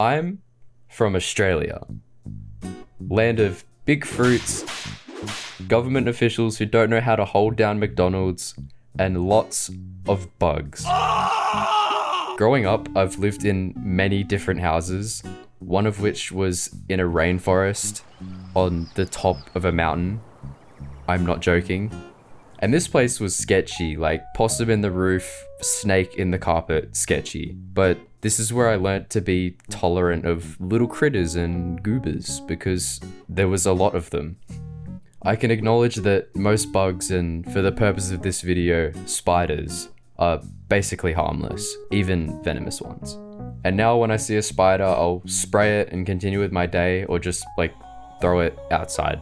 I'm from Australia, land of big fruits, government officials who don't know how to hold down McDonald's, and lots of bugs. Growing up, I've lived in many different houses, one of which was in a rainforest on the top of a mountain. I'm not joking. And this place was sketchy, like possum in the roof, snake in the carpet, sketchy. But this is where I learnt to be tolerant of little critters and goobers, because there was a lot of them. I can acknowledge that most bugs, and for the purpose of this video, spiders, are basically harmless, even venomous ones. And now when I see a spider, I'll spray it and continue with my day, or just like throw it outside.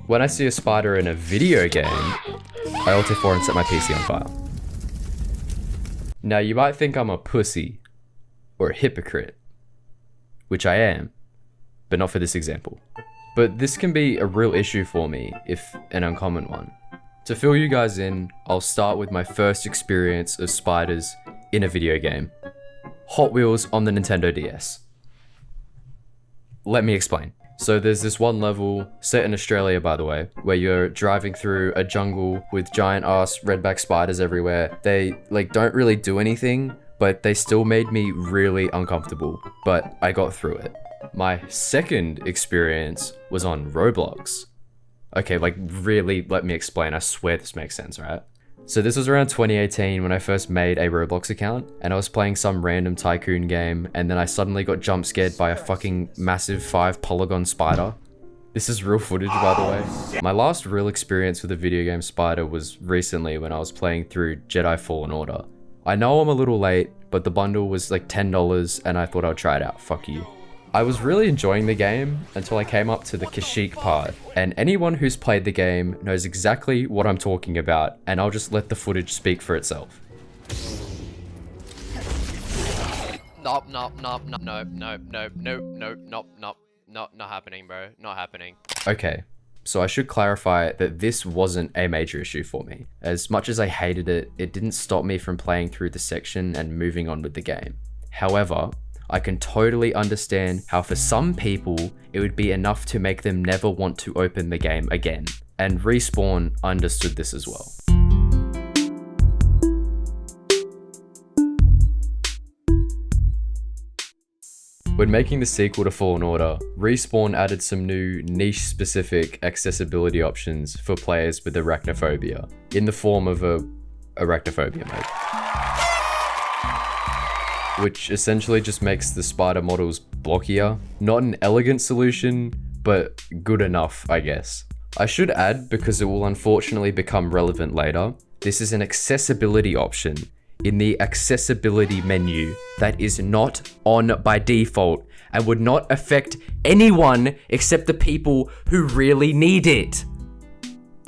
When I see a spider in a video game, I Alt F4 and set my PC on fire. Now you might think I'm a pussy or a hypocrite, which I am, but not for this example. But this can be a real issue for me, if an uncommon one. To fill you guys in, I'll start with my first experience of spiders in a video game. Hot Wheels on the Nintendo DS. Let me explain. So there's this one level, set in Australia by the way, where you're driving through a jungle with giant ass redback spiders everywhere. They don't really do anything, but they still made me really uncomfortable, but I got through it. My second experience was on Roblox. Okay, really, let me explain. I swear this makes sense, right? So this was around 2018 when I first made a Roblox account, and I was playing some random tycoon game, and then I suddenly got jump scared by a fucking massive 5-polygon spider. This is real footage, by the way. My last real experience with a video game spider was recently when I was playing through Jedi Fallen Order. I know I'm a little late, but the bundle was like $10 and I thought I'd try it out, fuck you. I was really enjoying the game until I came up to the Kashyyyk part, and anyone who's played the game knows exactly what I'm talking about, and I'll just let the footage speak for itself. Not happening, bro. Not happening. Okay, so I should clarify that this wasn't a major issue for me. As much as I hated it, it didn't stop me from playing through the section and moving on with the game. However, I can totally understand how for some people, it would be enough to make them never want to open the game again. And Respawn understood this as well. When making the sequel to Fallen Order, Respawn added some new niche-specific accessibility options for players with arachnophobia, in the form of a arachnophobia mode, which essentially just makes the spider models blockier. Not an elegant solution, but good enough, I guess. I should add, because it will unfortunately become relevant later, this is an accessibility option in the accessibility menu that is not on by default and would not affect anyone except the people who really need it.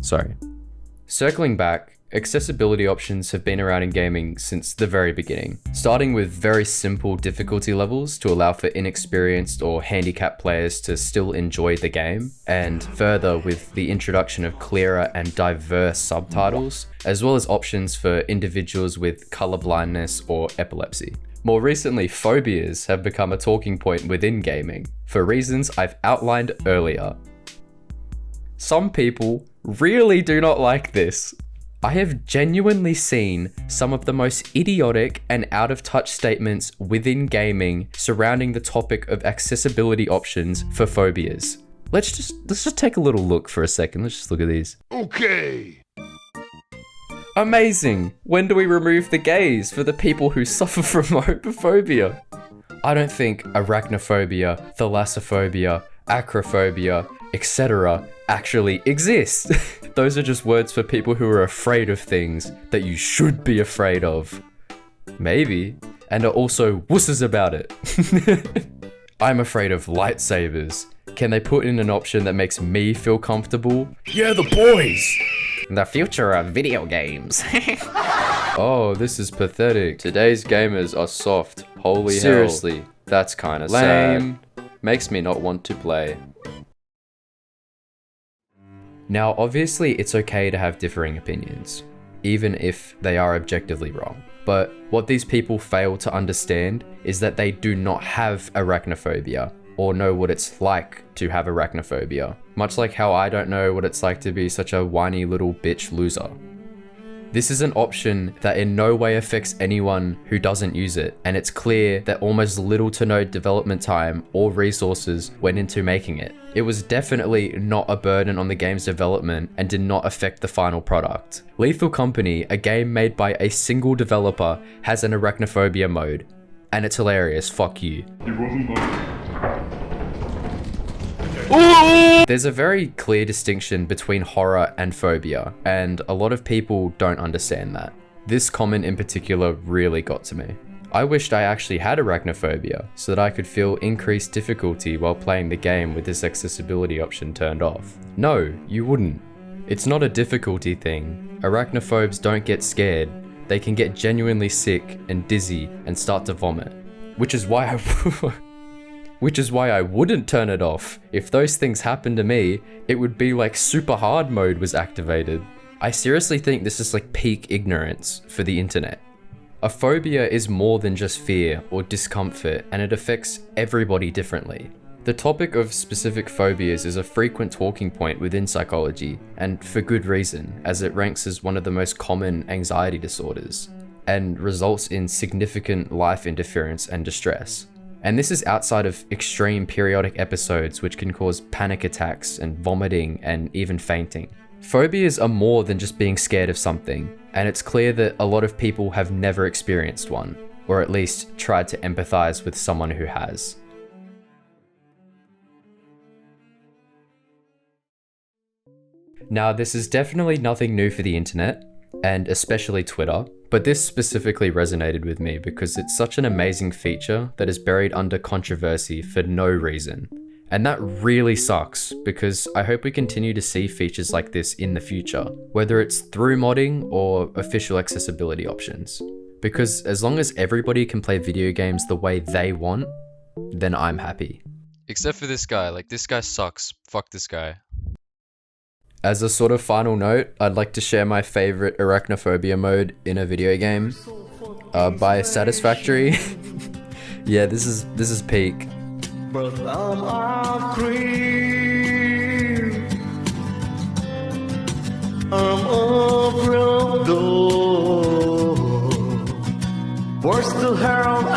Sorry. Circling back, accessibility options have been around in gaming since the very beginning, starting with very simple difficulty levels to allow for inexperienced or handicapped players to still enjoy the game, and further with the introduction of clearer and diverse subtitles, as well as options for individuals with color blindness or epilepsy. More recently, phobias have become a talking point within gaming, for reasons I've outlined earlier. Some people really do not like this. I have genuinely seen some of the most idiotic and out of touch statements within gaming surrounding the topic of accessibility options for phobias. Let's just take a little look for a second. Let's just look at these. Okay. Amazing. When do we remove the gaze for the people who suffer from homophobia? I don't think arachnophobia, thalassophobia, acrophobia, etc. actually exist. Those are just words for people who are afraid of things that you should be afraid of. Maybe. And are also wusses about it. I'm afraid of lightsabers. Can they put in an option that makes me feel comfortable? Yeah, the boys! The future of video games. Oh, this is pathetic. Today's gamers are soft. Holy hell. Seriously, that's kinda lame. Sad. Makes me not want to play. Now, obviously, it's okay to have differing opinions, even if they are objectively wrong. But what these people fail to understand is that they do not have arachnophobia or know what it's like to have arachnophobia. Much like how I don't know what it's like to be such a whiny little bitch loser. This is an option that in no way affects anyone who doesn't use it, and it's clear that almost little to no development time or resources went into making it. It was definitely not a burden on the game's development and did not affect the final product. Lethal Company, a game made by a single developer, has an arachnophobia mode, and it's hilarious, fuck you. There's a very clear distinction between horror and phobia, and a lot of people don't understand that. This comment in particular really got to me. I wished I actually had arachnophobia so that I could feel increased difficulty while playing the game with this accessibility option turned off. No, you wouldn't. It's not a difficulty thing. Arachnophobes don't get scared. They can get genuinely sick and dizzy and start to vomit. Which is why I wouldn't turn it off. If those things happened to me, it would be like super hard mode was activated. I seriously think this is like peak ignorance for the internet. A phobia is more than just fear or discomfort, and it affects everybody differently. The topic of specific phobias is a frequent talking point within psychology, and for good reason, as it ranks as one of the most common anxiety disorders, and results in significant life interference and distress. And this is outside of extreme periodic episodes which can cause panic attacks and vomiting and even fainting. Phobias are more than just being scared of something, and it's clear that a lot of people have never experienced one, or at least tried to empathize with someone who has. Now, this is definitely nothing new for the internet, and especially Twitter, but this specifically resonated with me because it's such an amazing feature that is buried under controversy for no reason. And that really sucks, because I hope we continue to see features like this in the future, whether it's through modding or official accessibility options. Because as long as everybody can play video games the way they want, then I'm happy. Except for this guy, like this guy sucks. Fuck this guy. As a sort of final note, I'd like to share my favorite arachnophobia mode in a video game by Satisfactory. Yeah, this is peak. But I'm a creep. I'm a real dog. Worse to hell